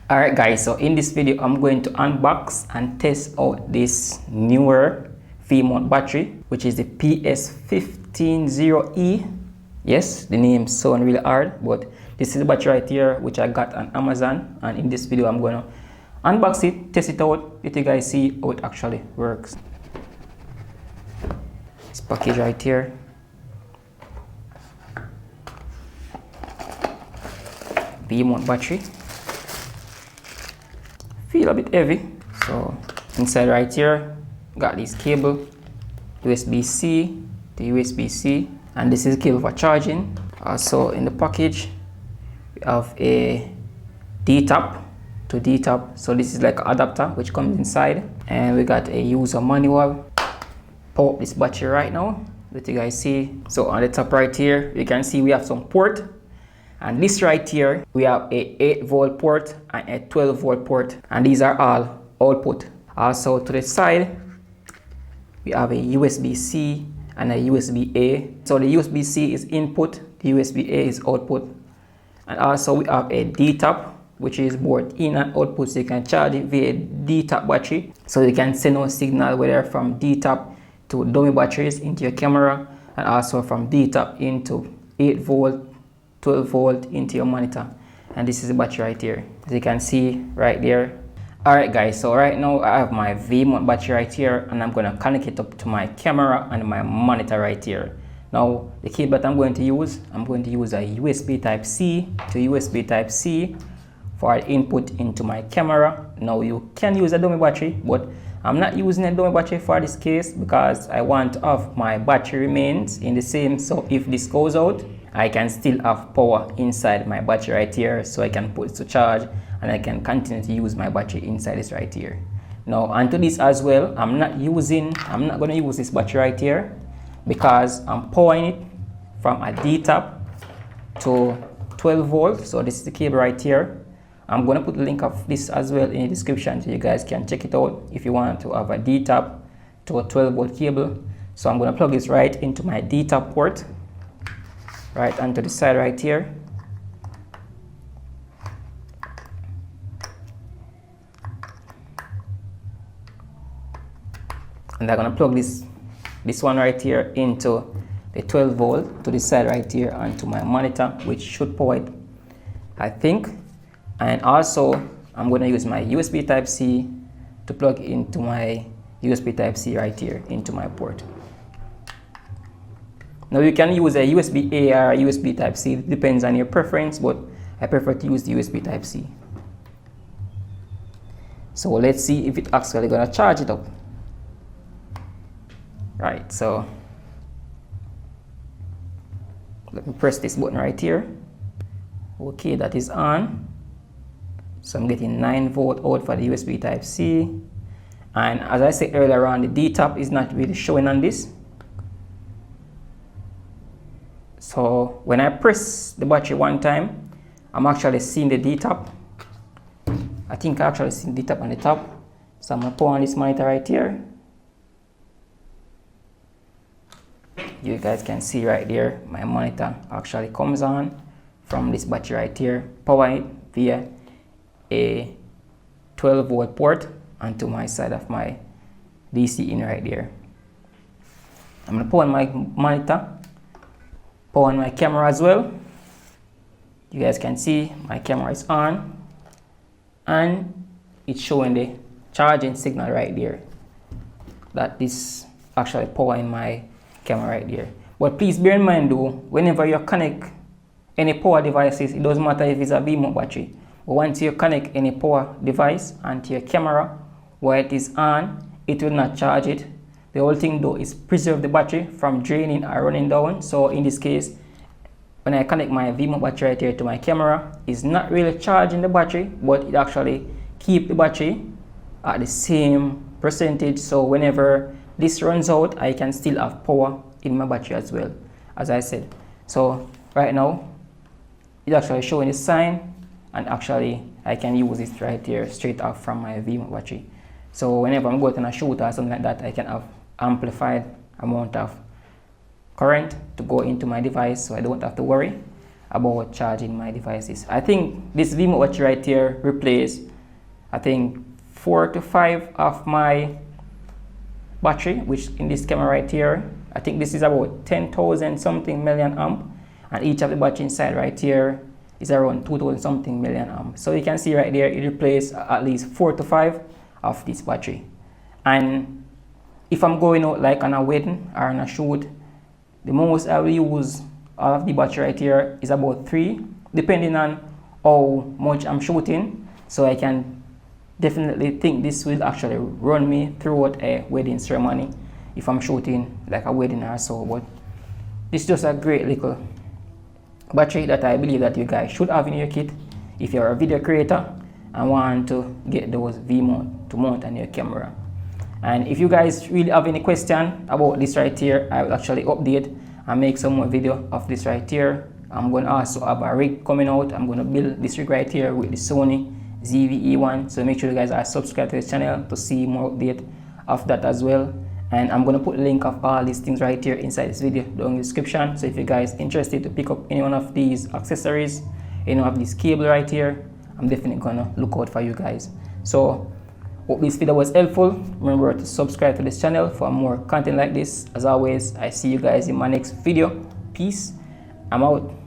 Alright guys, so in this video I'm going to unbox and test out this Neewer V-mount battery, which is the PS150E. Yes, the name sounds really hard, but this is the battery right here which I got on Amazon, and in this video I'm going to unbox it, test it out, let you guys see how it actually works. This package right here. V-mount battery. Feel a bit heavy. So inside right here, got this cable, USB-C to USB-C, and this is cable for charging. Also in the package, we have a D-tap to D-tap. So this is like an adapter which comes inside, and we got a user manual. Power up this battery right now. Let you guys see. So on the top right here, you can see we have some port. And this right here, we have a 8-volt port and a 12-volt port, and these are all output. Also to the side, we have a USB-C and a USB-A. So the USB-C is input, the USB-A is output. And also we have a D-tap, which is both in and output, so you can charge it via D-tap battery. So you can send out signal whether from D-tap to dummy batteries into your camera, and also from D-tap into 8-volt, 12-volt into your monitor. And this is the battery right here, as you can see right there. Alright guys, so right now I have my V-mount battery right here, and I'm going to connect it up to my camera and my monitor right here. Now the cable that I'm going to use a USB Type-C to USB Type-C for input into my camera. Now you can use a dummy battery, but I'm not using a dummy battery for this case because I want to have my battery remains in the same, so if this goes out, I can still have power inside my battery right here, so I can put it to charge and I can continue to use my battery inside this right here. Now onto this as well, I'm not going to use this battery right here because I'm powering it from a D-tap to 12 volts. So this is the cable right here. I'm going to put the link of this as well in the description so you guys can check it out if you want to have a D-tap to a 12-volt cable. So I'm going to plug this right into my D-tap port, right onto the side right here. And I'm going to plug this one right here into the 12-volt to the side right here onto my monitor, which should power it, I think. And also I'm going to use my USB Type-C to plug into my USB Type-C right here into my port. Now you can use a USB-A or a USB Type-C, it depends on your preference, but I prefer to use the USB Type-C. So let's see if it's actually going to charge it up. Right, so let me press this button right here. Okay, that is on. So I'm getting 9-volt out for the USB Type-C. And as I said earlier on, the D-tap is not really showing on this. So when I press the battery one time, I'm actually seeing the D-tap. I think I actually see the D-tap on the top. So I'm going to power on this monitor right here. You guys can see right there, my monitor actually comes on from this battery right here, power it via a 12-volt port onto my side of my DC in right there. I'm going to power on my monitor, power on my camera as well. You guys can see my camera is on and it's showing the charging signal right there, that this actually powering my camera right there. But please bear in mind though, whenever you connect any power devices, it doesn't matter if it's a V-mount battery, but once you connect any power device onto your camera while it is on, it will not charge it. The whole thing though is preserve the battery from draining or running down. So in this case, when I connect my V-mount battery right here to my camera, it's not really charging the battery, but it actually keep the battery at the same percentage. So whenever this runs out, I can still have power in my battery as well, as I said. So right now, it's actually showing the sign, and actually I can use it right here straight off from my V-mount battery. So whenever I'm going to a shoot or something like that, I can have amplified amount of current to go into my device, so I don't have to worry. about charging my devices. I think this remote watch right here replaced, I think, 4 to 5 of my battery, which in this camera right here, I think this is about 10,000 something million amp, and each of the battery inside right here is around 2,000 something million amp. So you can see right there, it replaced at least 4 to 5 of this battery. And if I'm going out like on a wedding or on a shoot, the most I will use all of the battery right here is about 3, depending on how much I'm shooting. So I can definitely think this will actually run me throughout a wedding ceremony if I'm shooting like a wedding or so. But this is just a great little battery that I believe that you guys should have in your kit if you're a video creator and want to get those V-mount to mount on your camera. And if you guys really have any question about this right here, I will actually update and make some more video of this right here. I'm going to also have a rig coming out. I'm going to build this rig right here with the Sony ZV-E1. So make sure you guys are subscribed to this channel to see more update of that as well. And I'm going to put a link of all these things right here inside this video down in the description. So if you guys interested to pick up any one of these accessories, any of this cable right here, I'm definitely going to look out for you guys. So hope this video was helpful. Remember to subscribe to this channel for more content like this. As always, I see you guys in my next video. Peace. I'm out.